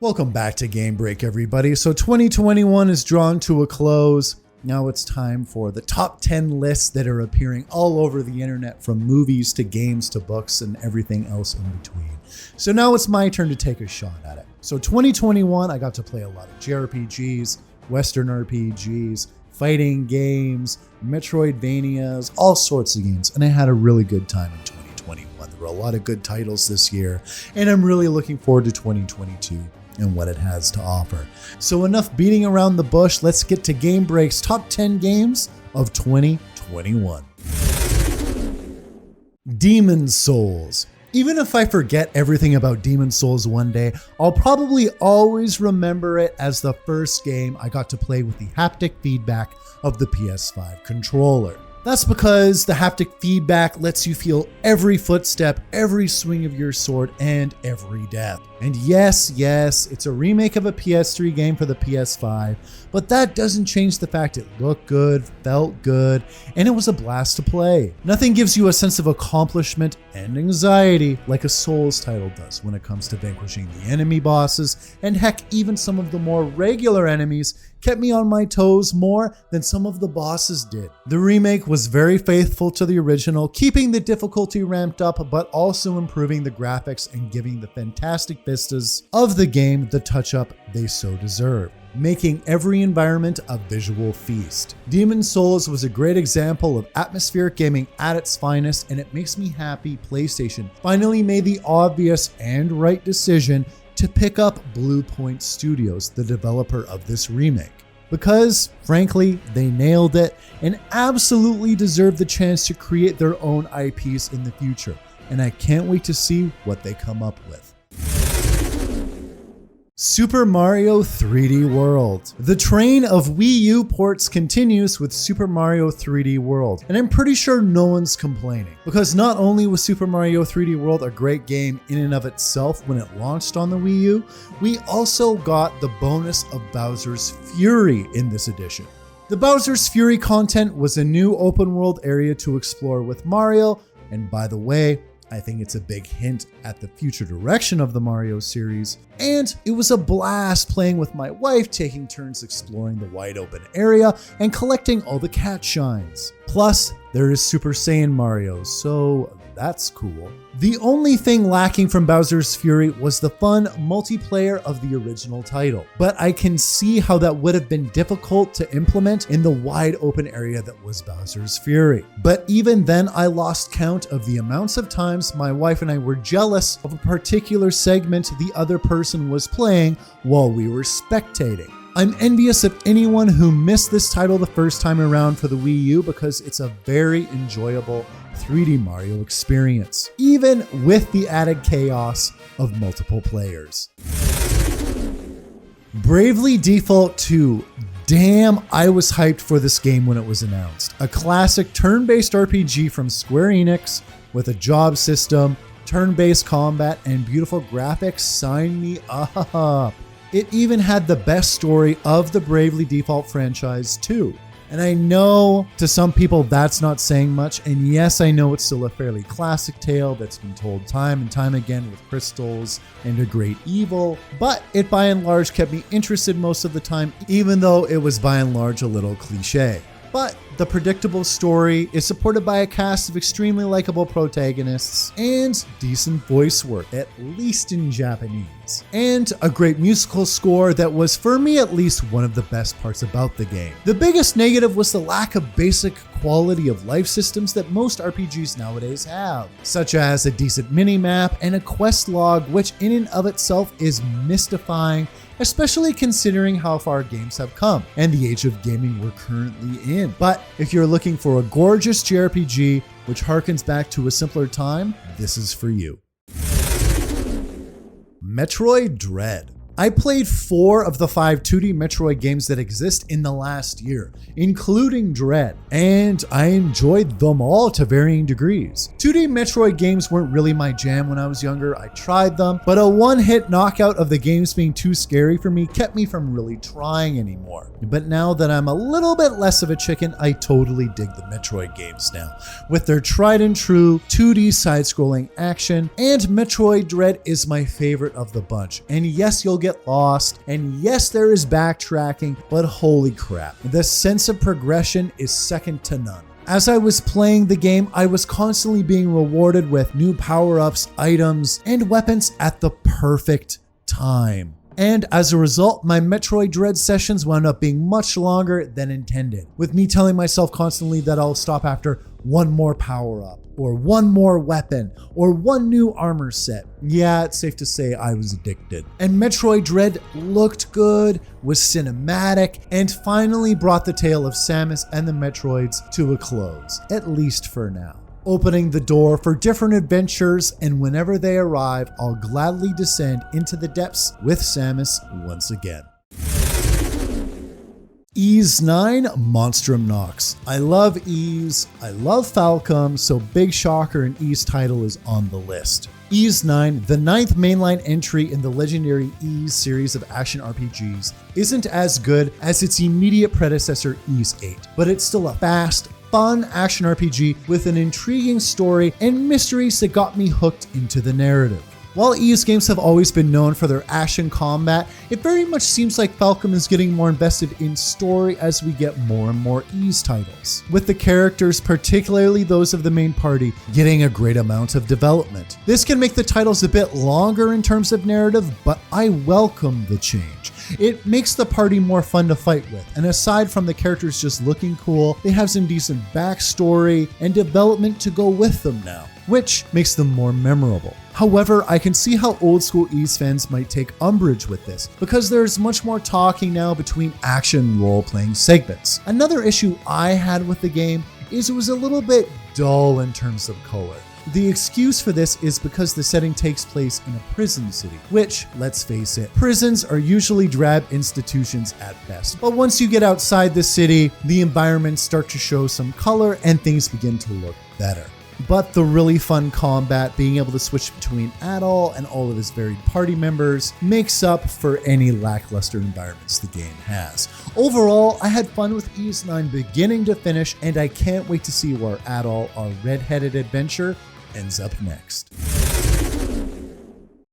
Welcome back to Game Break, everybody. So 2021 is drawn to a close. Now it's time for the top 10 lists that are appearing all over the internet, from movies to games to books and everything else in between. So now it's my turn to take a shot at it. So 2021, I got to play a lot of JRPGs, Western RPGs, fighting games, Metroidvanias, all sorts of games. And I had a really good time in 2021. There were a lot of good titles this year, and I'm really looking forward to 2022. And what it has to offer. So enough beating around the bush, let's get to Game Break's top 10 games of 2021. Demon's Souls. Even if I forget everything about Demon's Souls one day, I'll probably always remember it as the first game I got to play with the haptic feedback of the PS5 controller. That's because the haptic feedback lets you feel every footstep, every swing of your sword, and every death. And yes, it's a remake of a PS3 game for the PS5, but that doesn't change the fact it looked good, felt good, and it was a blast to play. Nothing gives you a sense of accomplishment and anxiety like a Souls title does when it comes to vanquishing the enemy bosses, and heck, even some of the more regular enemies kept me on my toes more than some of the bosses did. The remake was very faithful to the original, keeping the difficulty ramped up, but also improving the graphics and giving the fantastic vistas of the game the touch-up they so deserve, making every environment a visual feast. Demon's Souls was a great example of atmospheric gaming at its finest, and it makes me happy PlayStation finally made the obvious and right decision to pick up Blue Point Studios, the developer of this remake, because frankly, they nailed it and absolutely deserve the chance to create their own IPs in the future, and I can't wait to see what they come up with. Super Mario 3D World. The train of Wii U ports continues with Super Mario 3D World, and I'm pretty sure no one's complaining, because not only was Super Mario 3D World a great game in and of itself when it launched on the Wii U, we also got the bonus of Bowser's Fury in this edition. The Bowser's Fury content was a new open world area to explore with Mario, and by the way, I think it's a big hint at the future direction of the Mario series, and it was a blast playing with my wife, taking turns exploring the wide open area and collecting all the cat shines. Plus, there is Super Saiyan Mario, so that's cool. The only thing lacking from Bowser's Fury was the fun multiplayer of the original title, but I can see how that would have been difficult to implement in the wide open area that was Bowser's Fury. But even then, I lost count of the amounts of times my wife and I were jealous of a particular segment the other person was playing while we were spectating. I'm envious of anyone who missed this title the first time around for the Wii U, because it's a very enjoyable 3D Mario experience, even with the added chaos of multiple players. Bravely Default 2. Damn, I was hyped for this game when it was announced. A classic turn-based RPG from Square Enix with a job system, turn-based combat, and beautiful graphics. Sign me up. It even had the best story of the Bravely Default franchise too. And I know to some people that's not saying much, and yes, I know it's still a fairly classic tale that's been told time and time again with crystals and a great evil, but it by and large kept me interested most of the time, even though it was by and large a little cliche. But the predictable story is supported by a cast of extremely likable protagonists and decent voice work, at least in Japanese, and a great musical score that was, for me at least, one of the best parts about the game. The biggest negative was the lack of basic quality of life systems that most RPGs nowadays have, such as a decent minimap and a quest log, which in and of itself is mystifying, especially considering how far games have come and the age of gaming we're currently in. But if you're looking for a gorgeous JRPG which harkens back to a simpler time, this is for you. Metroid Dread. I played 4 of the 5 2D Metroid games that exist in the last year, including Dread, and I enjoyed them all to varying degrees. 2D Metroid games weren't really my jam when I was younger. I tried them, but a one-hit knockout of the games being too scary for me kept me from really trying anymore. But now that I'm a little bit less of a chicken, I totally dig the Metroid games now, with their tried and true 2D side-scrolling action, and Metroid Dread is my favorite of the bunch. And yes, you'll get get lost. And yes, there is backtracking, but holy crap, the sense of progression is second to none. As I was playing the game, I was constantly being rewarded with new power-ups, items, and weapons at the perfect time. And as a result, my Metroid Dread sessions wound up being much longer than intended, with me telling myself constantly that I'll stop after one more power-up, or one more weapon, or one new armor set. Yeah, it's safe to say I was addicted. And Metroid Dread looked good, was cinematic, and finally brought the tale of Samus and the Metroids to a close, at least for now. Opening the door for different adventures, and whenever they arrive, I'll gladly descend into the depths with Samus once again. Ys 9 Monstrum Nox. I love Ys, I love Falcom, so big shocker an Ys title is on the list. Ys 9, the 9th mainline entry in the legendary Ys series of action RPGs, isn't as good as its immediate predecessor Ys 8, but it's still a fast, fun action RPG with an intriguing story and mysteries that got me hooked into the narrative. While Ys games have always been known for their action combat, it very much seems like Falcom is getting more invested in story as we get more and more Ys titles, with the characters, particularly those of the main party, getting a great amount of development. This can make the titles a bit longer in terms of narrative, but I welcome the change. It makes the party more fun to fight with, and aside from the characters just looking cool, they have some decent backstory and development to go with them now, which makes them more memorable. However, I can see how old school Ys fans might take umbrage with this, because there's much more talking now between action role-playing segments. Another issue I had with the game is it was a little bit dull in terms of color. The excuse for this is because the setting takes place in a prison city, which, let's face it, prisons are usually drab institutions at best. But once you get outside the city, the environments start to show some color and things begin to look better. But the really fun combat, being able to switch between Adol and all of his varied party members, makes up for any lackluster environments the game has. Overall, I had fun with Ys 9 beginning to finish, and I can't wait to see where Adol, our red-headed adventure, ends up next.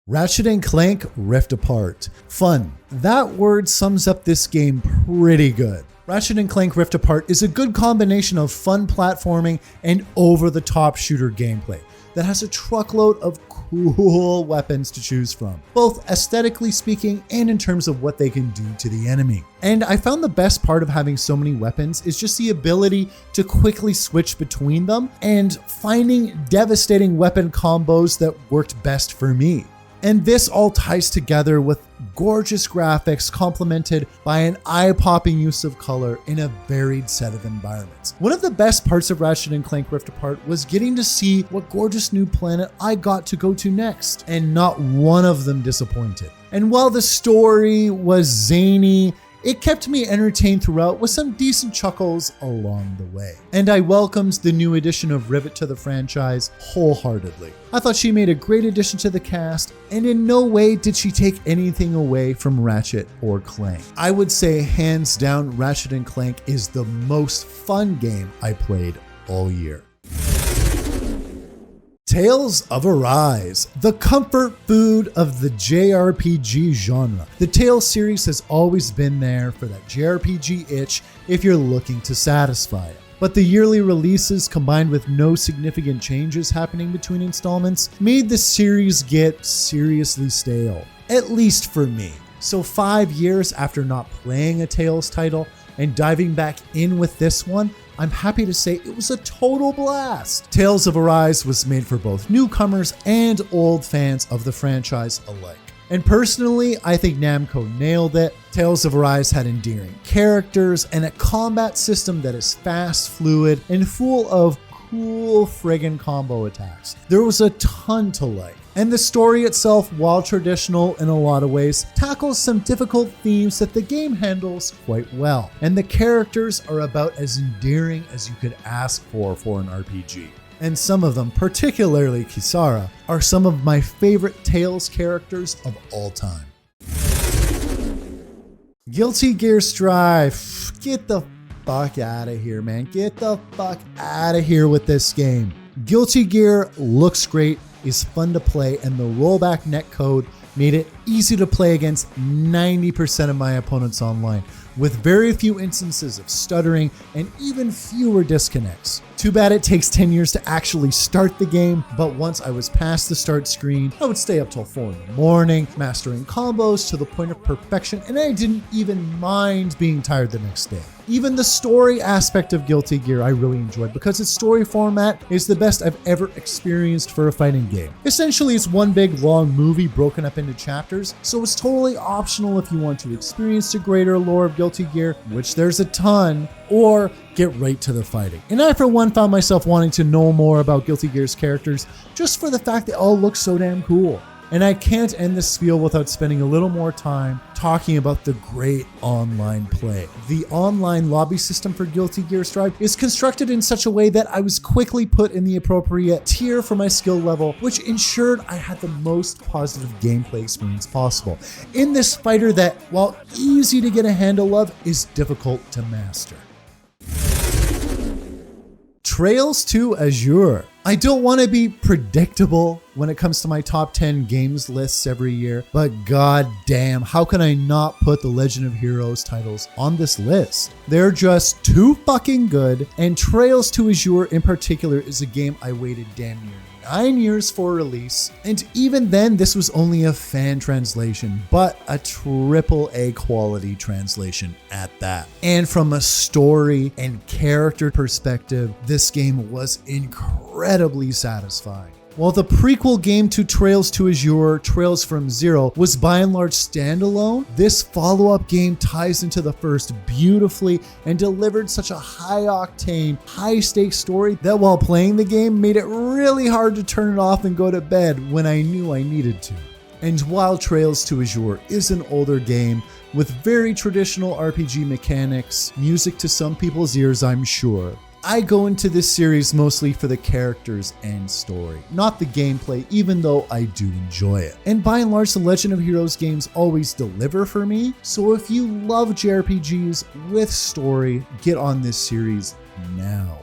Ratchet & Clank Rift Apart. Fun. That word sums up this game pretty good. Ratchet & Clank Rift Apart is a good combination of fun platforming and over-the-top shooter gameplay that has a truckload of cool weapons to choose from, both aesthetically speaking and in terms of what they can do to the enemy. And I found the best part of having so many weapons is just the ability to quickly switch between them and finding devastating weapon combos that worked best for me. And this all ties together with gorgeous graphics complemented by an eye-popping use of color in a varied set of environments. One of the best parts of Ratchet & Clank Rift Apart was getting to see what gorgeous new planet I got to go to next, and not one of them disappointed. And while the story was zany, it kept me entertained throughout with some decent chuckles along the way. And I welcomed the new addition of Rivet to the franchise wholeheartedly. I thought she made a great addition to the cast, and in no way did she take anything away from Ratchet or Clank. I would say hands down, Ratchet & Clank is the most fun game I played all year. Tales of Arise, the comfort food of the JRPG genre. The Tales series has always been there for that JRPG itch if you're looking to satisfy it. But the yearly releases, combined with no significant changes happening between installments, made the series get seriously stale, at least for me. So 5 years after not playing a Tales title and diving back in with this one, I'm happy to say it was a total blast. Tales of Arise was made for both newcomers and old fans of the franchise alike. And personally, I think Namco nailed it. Tales of Arise had endearing characters and a combat system that is fast, fluid, and full of cool friggin' combo attacks. There was a ton to like. And the story itself, while traditional in a lot of ways, tackles some difficult themes that the game handles quite well. And the characters are about as endearing as you could ask for an RPG. And some of them, particularly Kisara, are some of my favorite Tales characters of all time. Guilty Gear Strive. Get the fuck out of here, man. Get the fuck out of here with this game. Guilty Gear looks great, is fun to play, and the rollback netcode made it easy to play against 90% of my opponents online, with very few instances of stuttering and even fewer disconnects. Too bad it takes 10 years to actually start the game, but once I was past the start screen, I would stay up till 4 in the morning, mastering combos to the point of perfection, and I didn't even mind being tired the next day. Even the story aspect of Guilty Gear I really enjoyed because its story format is the best I've ever experienced for a fighting game. Essentially, it's one big long movie broken up into chapters, so it's totally optional if you want to experience the greater lore of Guilty Gear, which there's a ton, or get right to the fighting. And I for one found myself wanting to know more about Guilty Gear's characters just for the fact they all look so damn cool. And I can't end this spiel without spending a little more time talking about the great online play. The online lobby system for Guilty Gear Strive is constructed in such a way that I was quickly put in the appropriate tier for my skill level, which ensured I had the most positive gameplay experience possible in this fighter that, while easy to get a handle of, is difficult to master. Trails to Azure. I don't want to be predictable when it comes to my top 10 games lists every year, but god damn, how can I not put the Legend of Heroes titles on this list? They're just too fucking good, and Trails to Azure in particular is a game I waited damn near 9 years for release, and even then this was only a fan translation, but a AAA quality translation at that. And from a story and character perspective, this game was incredibly satisfying. While the prequel game to Trails to Azure, Trails from Zero, was by and large standalone, this follow-up game ties into the first beautifully and delivered such a high-octane, high-stakes story that while playing the game made it really hard to turn it off and go to bed when I knew I needed to. And while Trails to Azure is an older game with very traditional RPG mechanics, music to some people's ears, I'm sure, I go into this series mostly for the characters and story, not the gameplay, even though I do enjoy it. And by and large, the Legend of Heroes games always deliver for me, so if you love JRPGs with story, get on this series now.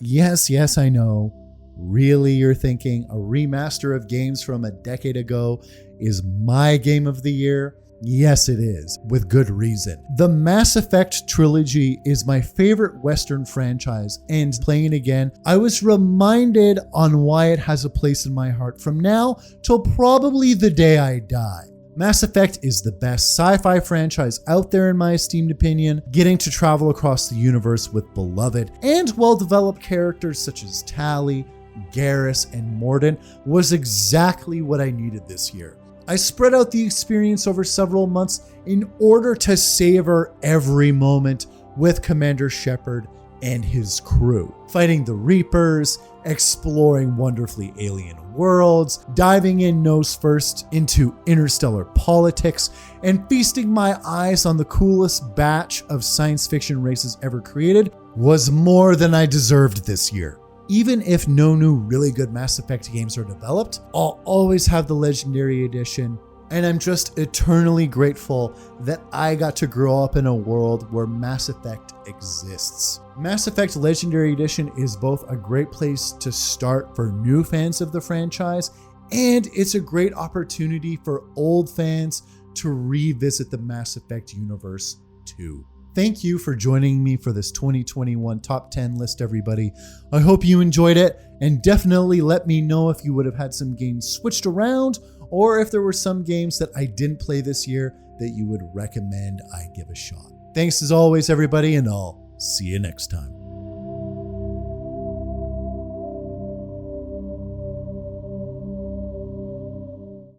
Yes, I know. Really, you're thinking a remaster of games from a decade ago is my game of the year? Yes, it is, with good reason. The Mass Effect trilogy is my favorite Western franchise, and playing it again, I was reminded on why it has a place in my heart from now till probably the day I die. Mass Effect is the best sci-fi franchise out there in my esteemed opinion, getting to travel across the universe with beloved and well-developed characters such as Tali, Garrus, and Mordin was exactly what I needed this year. I spread out the experience over several months in order to savor every moment with Commander Shepard and his crew, fighting the Reapers, exploring wonderfully alien worlds, diving in nose first into interstellar politics, and feasting my eyes on the coolest batch of science fiction races ever created was more than I deserved this year. Even if no new really good Mass Effect games are developed, I'll always have the Legendary Edition, and I'm just eternally grateful that I got to grow up in a world where Mass Effect exists. Mass Effect Legendary Edition is both a great place to start for new fans of the franchise, and it's a great opportunity for old fans to revisit the Mass Effect universe too. Thank you for joining me for this 2021 Top 10 list, everybody. I hope you enjoyed it, and definitely let me know if you would have had some games switched around, or if there were some games that I didn't play this year that you would recommend I give a shot. Thanks as always, everybody, and I'll see you next time.